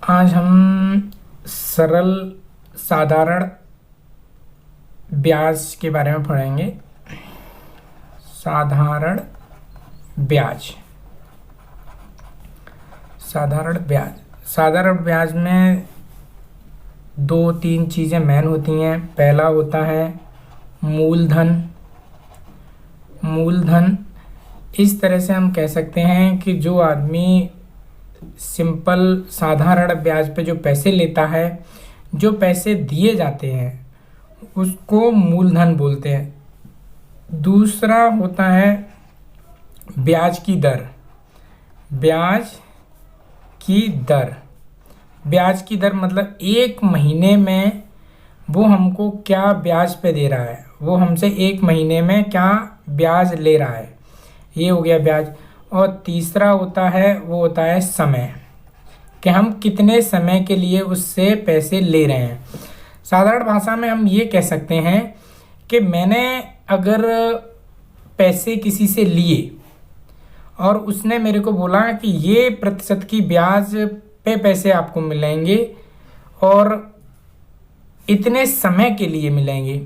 आज हम सरल साधारण ब्याज के बारे में पढ़ेंगे। साधारण ब्याज। साधारण ब्याज में दो तीन चीज़ें मेन होती हैं। पहला होता है मूलधन। मूलधन इस तरह से हम कह सकते हैं कि जो आदमी सिंपल साधारण ब्याज पे जो पैसे लेता है, जो पैसे दिए जाते हैं उसको मूलधन बोलते हैं। दूसरा होता है ब्याज की दर। ब्याज की दर ब्याज की दर मतलब एक महीने में वो हमको क्या ब्याज पे दे रहा है, वो हमसे एक महीने में क्या ब्याज ले रहा है, ये हो गया ब्याज। और तीसरा होता है वो होता है समय, कि हम कितने समय के लिए उससे पैसे ले रहे हैं। साधारण भाषा में हम ये कह सकते हैं कि मैंने अगर पैसे किसी से लिए और उसने मेरे को बोला कि ये प्रतिशत की ब्याज पे पैसे आपको मिलेंगे और इतने समय के लिए मिलेंगे,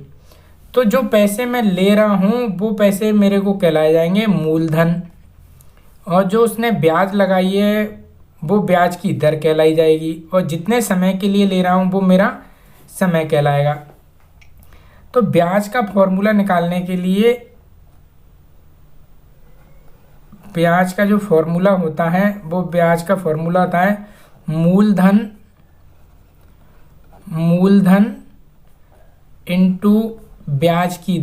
तो जो पैसे मैं ले रहा हूँ वो पैसे मेरे को कहलाए जाएंगे मूलधन, और जो उसने ब्याज लगाई है वो ब्याज की दर कहलाई जाएगी, और जितने समय के लिए ले रहा हूँ वो मेरा समय कहलाएगा। तो ब्याज का फॉर्मूला निकालने के लिए ब्याज का जो फॉर्मूला होता है वो ब्याज का फॉर्मूला होता है मूलधन इनटू ब्याज की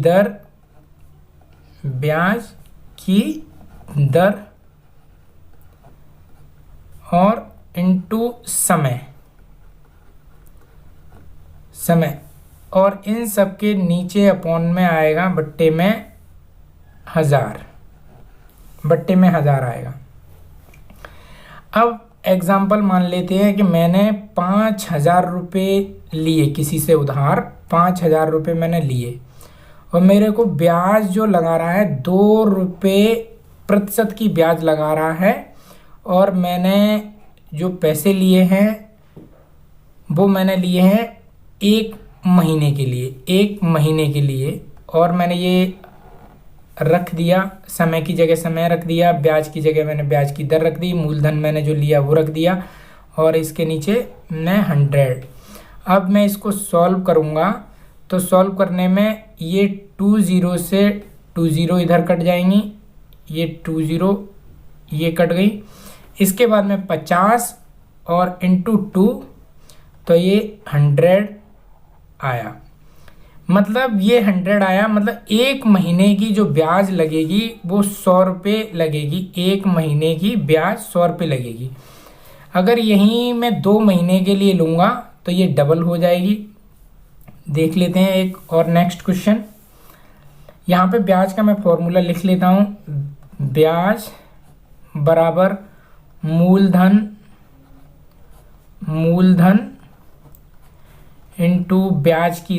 दर और इनटू समय और इन सब के नीचे अपॉन में आएगा बट्टे में हजार आएगा। अब एग्जाम्पल मान लेते हैं कि मैंने 5,000 रुपये लिए किसी से उधार, 5,000 रुपये मैंने लिए और मेरे को ब्याज जो लगा रहा है 2 रुपये प्रतिशत की ब्याज लगा रहा है, और मैंने जो पैसे लिए हैं वो मैंने लिए हैं एक महीने के लिए, और मैंने ये रख दिया, समय की जगह समय रख दिया, ब्याज की जगह मैंने ब्याज की दर रख दी, मूलधन मैंने जो लिया वो रख दिया, और इसके नीचे मैं 100। अब मैं इसको सॉल्व करूँगा तो सॉल्व करने में ये 20 से 20 इधर कट जाएंगी, ये 20 ये कट गई। इसके बाद में 50 और इंटू 2 तो ये 100 आया। मतलब ये 100 आया, मतलब एक महीने की जो ब्याज लगेगी वो 100 रुपये लगेगी। एक महीने की ब्याज 100 रुपये लगेगी। अगर यहीं मैं 2 महीने के लिए लूँगा तो ये डबल हो जाएगी। देख लेते हैं एक और नेक्स्ट क्वेश्चन। यहाँ पे ब्याज का मैं फॉर्मूला लिख लेता हूँ। ब्याज बराबर मूलधन इनटू ब्याज की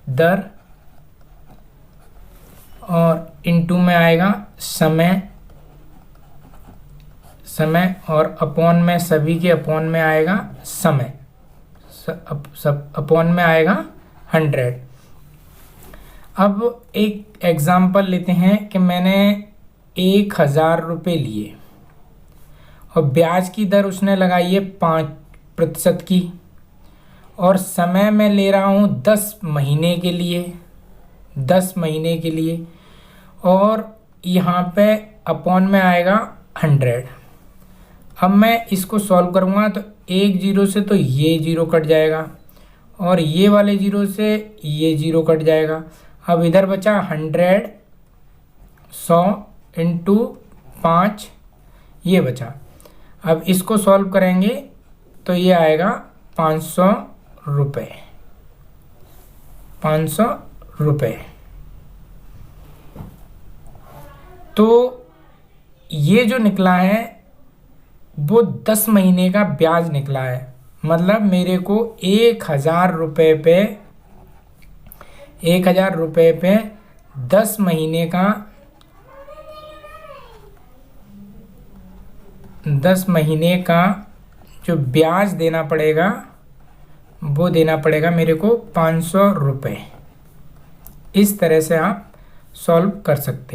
दर और इनटू में आएगा समय और अपॉन में सभी के अपॉन में आएगा समय, सब अपॉन में आएगा 100। अब एक एग्जाम्पल लेते हैं कि मैंने 1,000 रुपये लिए और ब्याज की दर उसने लगाई है 5% की, और समय में ले रहा हूँ 10 महीने के लिए, और यहाँ पे अपॉन में आएगा 100। अब मैं इसको सॉल्व करूँगा तो एक 0 से तो ये 0 कट जाएगा, और ये वाले 0 से ये 0 कट जाएगा। अब इधर बचा 100 इंटू 5 ये बचा। अब इसको सॉल्व करेंगे तो ये आएगा 500 रुपये। तो ये जो निकला है वो 10 महीने का ब्याज निकला है। मतलब मेरे को 1,000 रुपये पे 10 महीने का 10 महीने का जो ब्याज देना पड़ेगा वो देना पड़ेगा मेरे को 500 रुपये। इस तरह से आप सॉल्व कर सकते हैं।